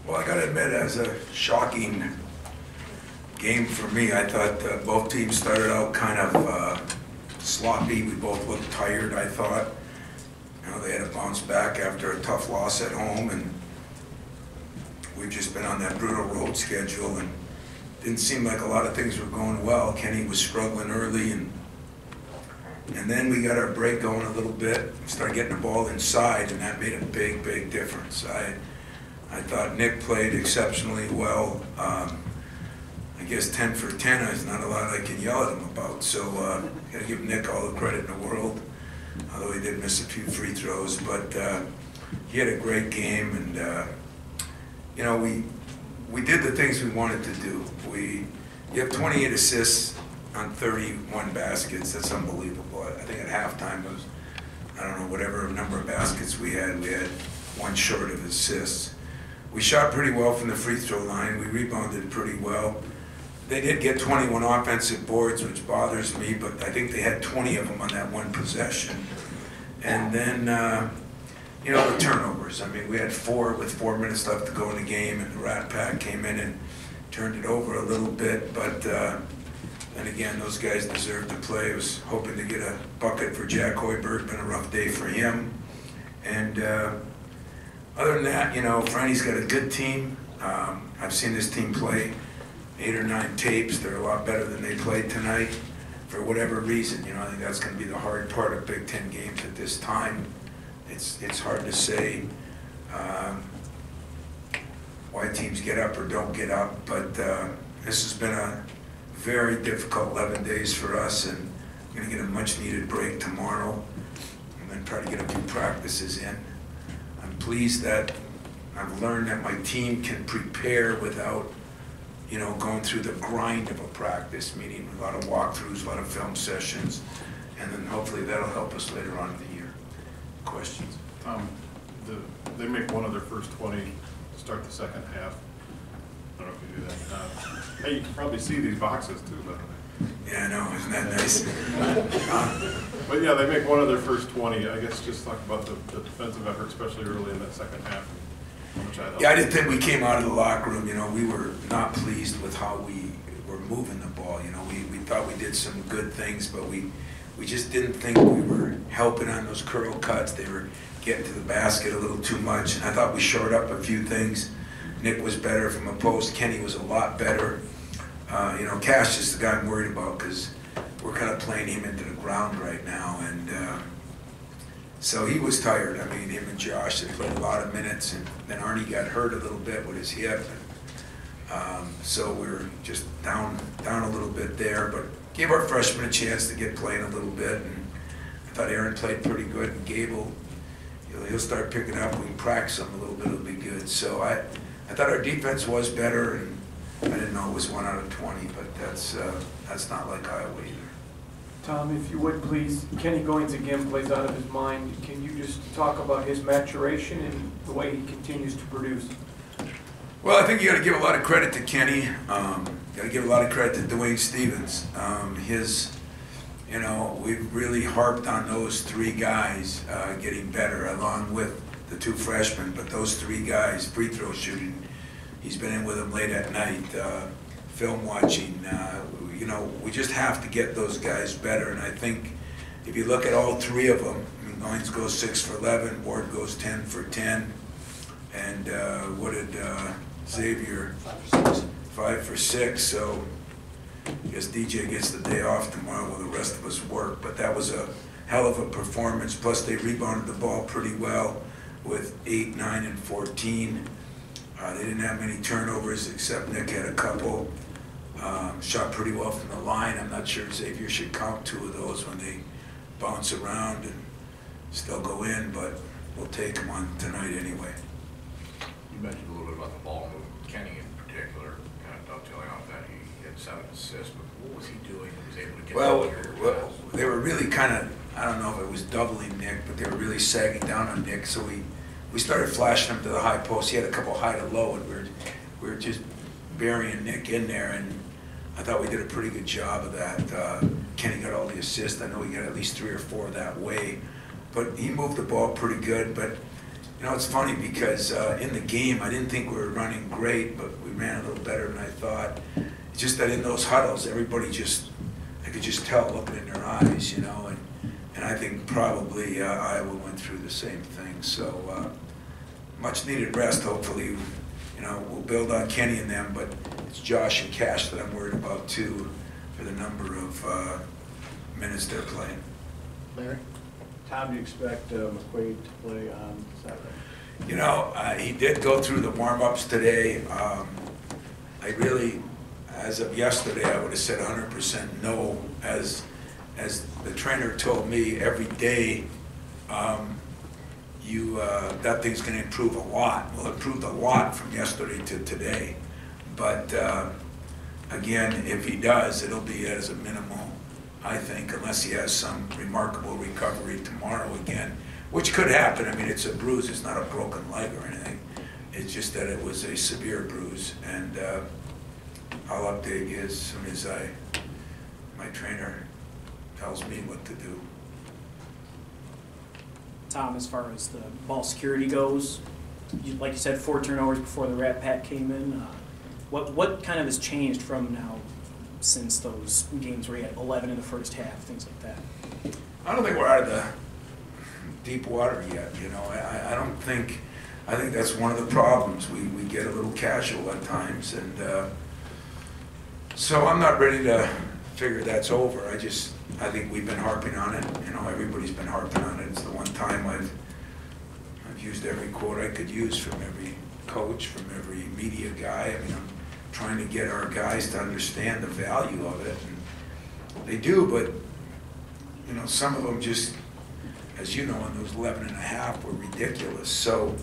Well, I got to admit, as a shocking game for me, I thought both teams started out kind of sloppy. We both looked tired, I thought. You know, they had to bounce back after a tough loss at home, and we've just been on that brutal road schedule, and didn't seem like a lot of things were going well. Kenny was struggling early, and then we got our break going a little bit, started getting the ball inside, and that made a big, big difference. I thought Nick played exceptionally well. I guess 10 for 10 is not a lot I can yell at him about, so got to give Nick all the credit in the world, although he did miss a few free throws. But he had a great game, and you know, we did the things we wanted to do. You have 28 assists on 31 baskets. That's unbelievable. I think at halftime it was, I don't know, whatever number of baskets we had one short of assists. We shot pretty well from the free throw line. We rebounded pretty well. They did get 21 offensive boards, which bothers me, but I think they had 20 of them on that one possession. And then, you know, the turnovers. I mean, we had 4 with 4 minutes left to go in the game, and the Rat Pack came in and turned it over a little bit. But then again, those guys deserved to play. I was hoping to get a bucket for Jack Hoiberg. Been a rough day for him. And other than that, you know, Franny's got a good team. I've seen this team play 8 or 9 tapes. They're a lot better than they played tonight for whatever reason. You know, I think that's going to be the hard part of Big Ten games at this time. It's hard to say why teams get up or don't get up, but this has been a very difficult 11 days for us, and we're going to get a much-needed break tomorrow and then try to get a few practices in. I'm pleased that I've learned that my team can prepare without, you know, going through the grind of a practice, meaning a lot of walkthroughs, a lot of film sessions, and then hopefully that'll help us later on in the year. Questions? They make one of their first 20 to start the second half. I don't know if you do that. Hey, you can probably see these boxes too, don't they? Yeah, I know. Isn't that nice? But yeah, they make one of their first 20. I guess just talk about the defensive effort, especially early in that second half. Yeah, I didn't think we came out of the locker room, you know, we were not pleased with how we were moving the ball. You know, we thought we did some good things, but we just didn't think we were helping on those curl cuts. They were getting to the basket a little too much. And I thought we shored up a few things. Nick was better from a post. Kenny was a lot better. You know, Cash is the guy I'm worried about because we're kind of playing him into the ground right now. And so he was tired. I mean, him and Josh, they played a lot of minutes. And then Arnie got hurt a little bit with his hip. So we were just down a little bit there. But gave our freshmen a chance to get playing a little bit. And I thought Aaron played pretty good. And Gable, he'll start picking up. We can practice him a little bit. It'll be good. So I thought our defense was better, and I didn't know it was 1 out of 20, but that's not like Iowa either. Tom, if you would please, Kenny Goins again plays out of his mind. Can you just talk about his maturation and the way he continues to produce? Well, I think you got to give a lot of credit to Kenny. Got to give a lot of credit to Dwayne Stevens. You know, we've really harped on those 3 guys getting better, along with the 2 freshmen. But those 3 guys, free throw shooting, he's been in with them late at night, film watching. You know, we just have to get those guys better. And I think if you look at all 3 of them, I mean, Goins goes 6 for 11, Ward goes 10 for 10, and what did Xavier? 5 for 6. So I guess DJ gets the day off tomorrow while the rest of us work, but that was a hell of a performance. Plus they rebounded the ball pretty well with 8, 9, and 14. They didn't have many turnovers except Nick had a couple. Shot pretty well from the line. I'm not sure Xavier should count 2 of those when they bounce around and still go in, but we'll take them on tonight anyway. You mentioned a little bit about the ball movement. Kenny in particular, kind of dovetailing off that, he had 7 assists, but what was he doing? He was able to get Well, they were really kind of, I don't know if it was doubling Nick, but they were really sagging down on Nick, so we started flashing him to the high post. He had a couple high to low, and we were just burying Nick in there, and I thought we did a pretty good job of that. Kenny got all the assists. I know he got at least 3 or 4 that way, but he moved the ball pretty good. But You know, it's funny because in the game, I didn't think we were running great, but we ran a little better than I thought. It's just that in those huddles, everybody just, I could just tell looking in their eyes, you know, and I think probably Iowa went through the same thing. So much needed rest, hopefully. You know, we'll build on Kenny and them, but it's Josh and Cash that I'm worried about too, for the number of minutes they're playing. Larry? Tom, do you expect McQuaid to play on Saturday? You know, he did go through the warm-ups today. I really, as of yesterday, I would have said 100% no. As the trainer told me, every day that thing's going to improve a lot. Well, it improved a lot from yesterday to today. But again, if he does, it'll be as a minimal, I think, unless he has some remarkable recovery tomorrow again, which could happen. I mean, it's a bruise. It's not a broken leg or anything. It's just that it was a severe bruise. And I'll update you as soon as my trainer tells me what to do. Tom, as far as the ball security goes, like you said, 4 turnovers before the Rat Pack came in. What kind of has changed from now since those games where you had 11 in the first half, things like that? I don't think we're out of the deep water yet. You know, I don't think. I think that's one of the problems. We get a little casual at times, and so I'm not ready to figure that's over. I think we've been harping on it. You know, everybody's been harping on it. It's the one time I've used every quote I could use from every coach, from every media guy. I mean, I'm trying to get our guys to understand the value of it, and they do, but you know, some of them just, as you know, in those 11 and a half were ridiculous. So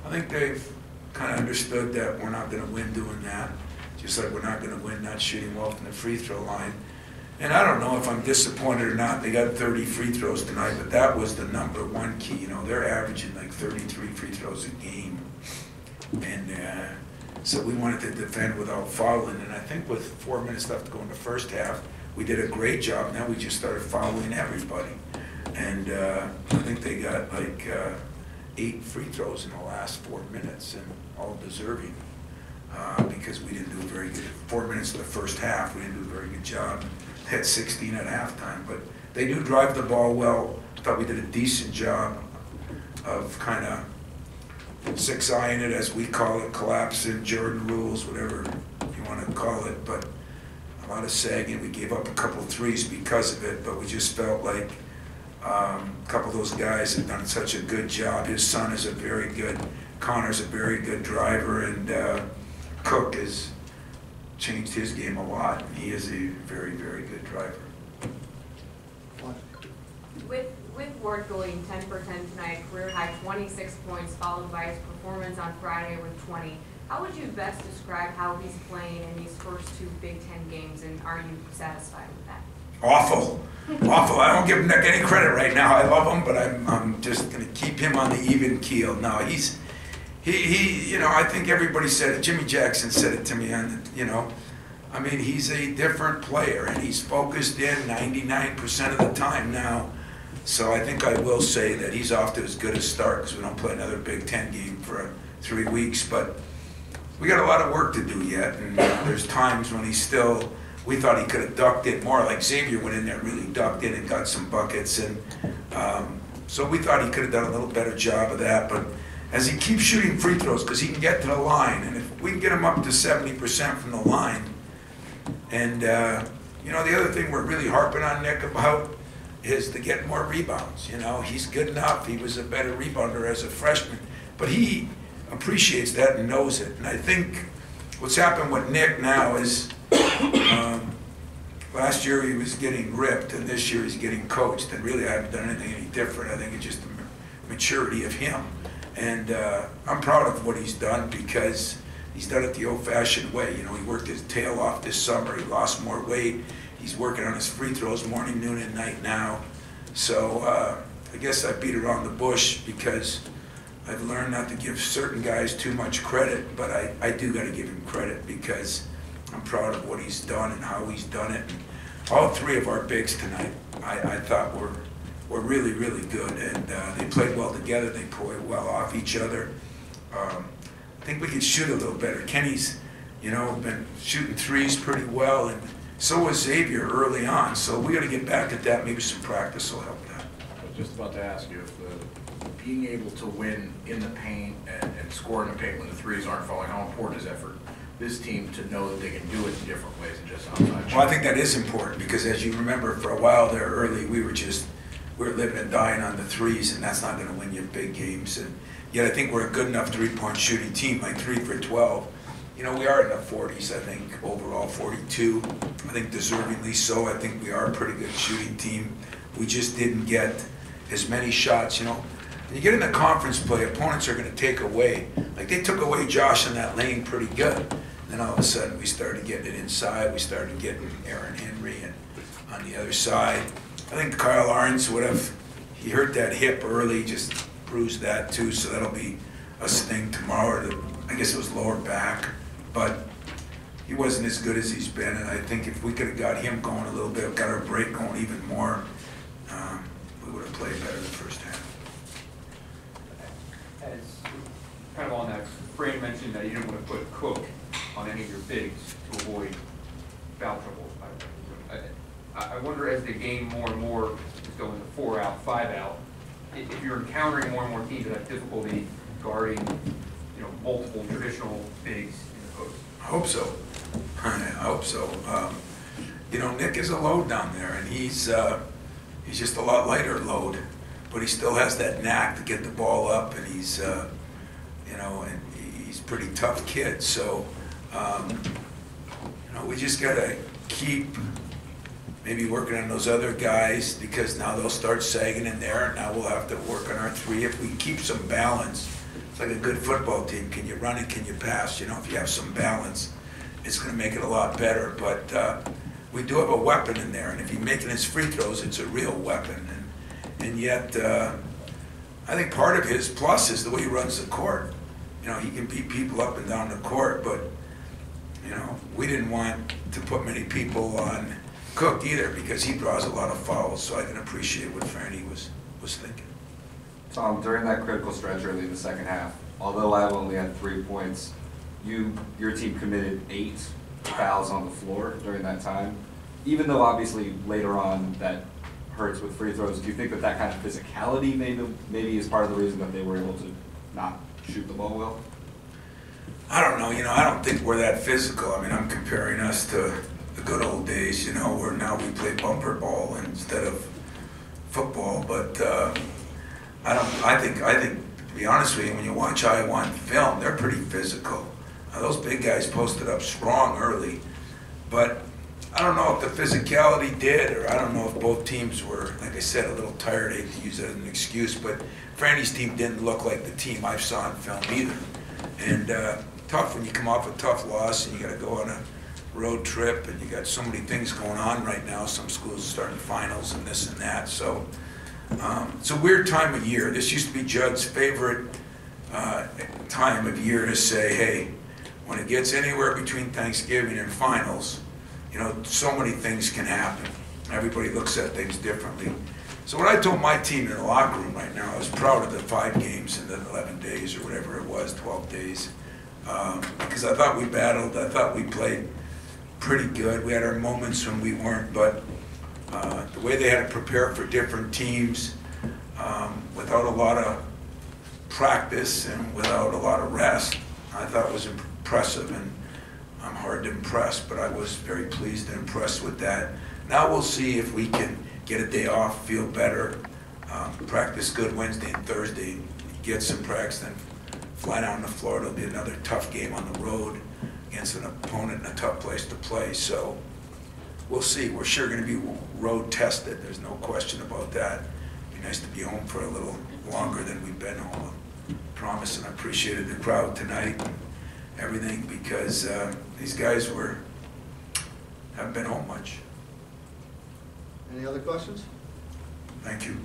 I think they've kind of understood that we're not going to win doing that, just like we're not going to win not shooting well from the free throw line. And I don't know if I'm disappointed or not. They got 30 free throws tonight, but that was the #1 key. You know, they're averaging like 33 free throws a game. And so we wanted to defend without fouling. And I think with 4 minutes left to go in the first half, we did a great job. Now we just started fouling everybody. And I think they got like 8 free throws in the last 4 minutes, and all deserving. Because we didn't do a very good, 4 minutes of the first half, we didn't do a very good job. They had 16 at halftime, but they do drive the ball well. I thought we did a decent job of kind of 6-eyeing it, as we call it, collapsing, Jordan rules, whatever you want to call it, but a lot of sagging. We gave up a couple of threes because of it, but we just felt like a couple of those guys have done such a good job. His son is a very good, Connor's a very good driver, and Cook has changed his game a lot. He is a very, very good driver. With Ward going 10 for 10 tonight, career high 26 points, followed by his performance on Friday with 20, how would you best describe how he's playing in these first 2 Big Ten games, and are you satisfied with that? Awful. Awful. I don't give Nick any credit right now. I love him, but I'm just going to keep him on the even keel. No, he, you know, I think everybody said it. Jimmy Jackson said it to me on, you know, I mean, he's a different player, and he's focused in 99% of the time now. So I think I will say that he's off to as good a start, because we don't play another Big Ten game for 3 weeks. But we got a lot of work to do yet, and there's times when he's still, we thought he could have ducked in more, like Xavier went in there, really ducked in and got some buckets. And so we thought he could have done a little better job of that. But as he keeps shooting free throws, because he can get to the line, and if we can get him up to 70% from the line, and you know, the other thing we're really harping on Nick about is to get more rebounds. You know, he's good enough. He was a better rebounder as a freshman, but he appreciates that and knows it. And I think what's happened with Nick now is last year he was getting ripped, and this year he's getting coached. And really, I haven't done anything any different. I think it's just the maturity of him. And I'm proud of what he's done, because he's done it the old-fashioned way. You know, he worked his tail off this summer. He lost more weight. He's working on his free throws morning, noon, and night now. So I guess I beat around the bush, because I've learned not to give certain guys too much credit, but I do got to give him credit, because I'm proud of what he's done and how he's done it. And all 3 of our bigs tonight, I thought were were really, really good, and they played well together. They played well off each other. I think we could shoot a little better. Kenny's, you know, been shooting threes pretty well, and so was Xavier early on. So we got to get back at that. Maybe some practice will help that. I was just about to ask you if being able to win in the paint and score in the paint when the threes aren't falling, how important is that for this team to know that they can do it in different ways than just outside? Well, I think that is important because, as you remember, for a while there early, we were living and dying on the threes, and that's not going to win you big games. And yet, I think we're a good enough three-point shooting team, like 3 for 12. You know, we are in the 40s, I think, overall 42. I think deservingly so. I think we are a pretty good shooting team. We just didn't get as many shots, you know. When you get into conference play, opponents are going to take away. Like, they took away Josh in that lane pretty good. Then all of a sudden, we started getting it inside. We started getting Aaron Henry and on the other side. I think Kyle Arns would have, he hurt that hip early, just bruised that too, so that'll be a sting tomorrow. I guess it was lower back, but he wasn't as good as he's been, and I think if we could have got him going a little bit, got our break going even more, we would have played better the first half. As kind of on that, Fran mentioned that you didn't want to put Cook on any of your bigs to avoid foul trouble. I wonder, as the game more and more is going to 4 out, 5 out, if you're encountering more and more teams that have difficulty guarding, you know, multiple traditional bigs in the post. I hope so. I hope so. You know, Nick is a load down there, and he's just a lot lighter load, but he still has that knack to get the ball up, and he's, you know, and he's a pretty tough kid. So, you know, we just gotta keep maybe working on those other guys, because now they'll start sagging in there, and now we'll have to work on our three. If we keep some balance, it's like a good football team. Can you run it? Can you pass? You know, if you have some balance, it's going to make it a lot better. But we do have a weapon in there, and if he's making his free throws, it's a real weapon. And yet, I think part of his plus is the way he runs the court. You know, he can beat people up and down the court, but, you know, we didn't want to put many people on Cook either, because he draws a lot of fouls, so I can appreciate what Franny was thinking. Tom, during that critical stretch early in the second half, although Iowa only had 3 points, your team committed 8 fouls on the floor during that time. Even though obviously later on that hurts with free throws, do you think that kind of physicality maybe is part of the reason that they were able to not shoot the ball well? I don't know, you know, I don't think we're that physical. I mean, I'm comparing us to the good old days, you know, where now we play bumper ball instead of football. But I think to be honest with you, when you watch Iowa on film, they're pretty physical. Those big guys posted up strong early, but I don't know if the physicality did, or I don't know if both teams were, like I said, a little tired. I hate to use that as an excuse, but Franny's team didn't look like the team I saw on film either. And tough when you come off a tough loss and you got to go on a road trip, and you got so many things going on right now. Some schools are starting finals and this and that. So it's a weird time of year. This used to be Judd's favorite time of year to say, hey, when it gets anywhere between Thanksgiving and finals, you know, so many things can happen. Everybody looks at things differently. So what I told my team in the locker room right now, I was proud of the 5 games in the 11 days or whatever it was, 12 days, because I thought we battled. I thought we played pretty good. We had our moments when we weren't, but the way they had to prepare for different teams without a lot of practice and without a lot of rest, I thought was impressive, and I'm hard to impress, but I was very pleased and impressed with that. Now we'll see if we can get a day off, feel better, practice good Wednesday and Thursday, get some practice, then fly down to Florida. It'll be another tough game on the road against an opponent in a tough place to play. So we'll see. We're sure going to be road tested. There's no question about that. It'd be nice to be home for a little longer than we've been home. I promise, and I appreciated the crowd tonight and everything, because these guys haven't been home much. Any other questions? Thank you.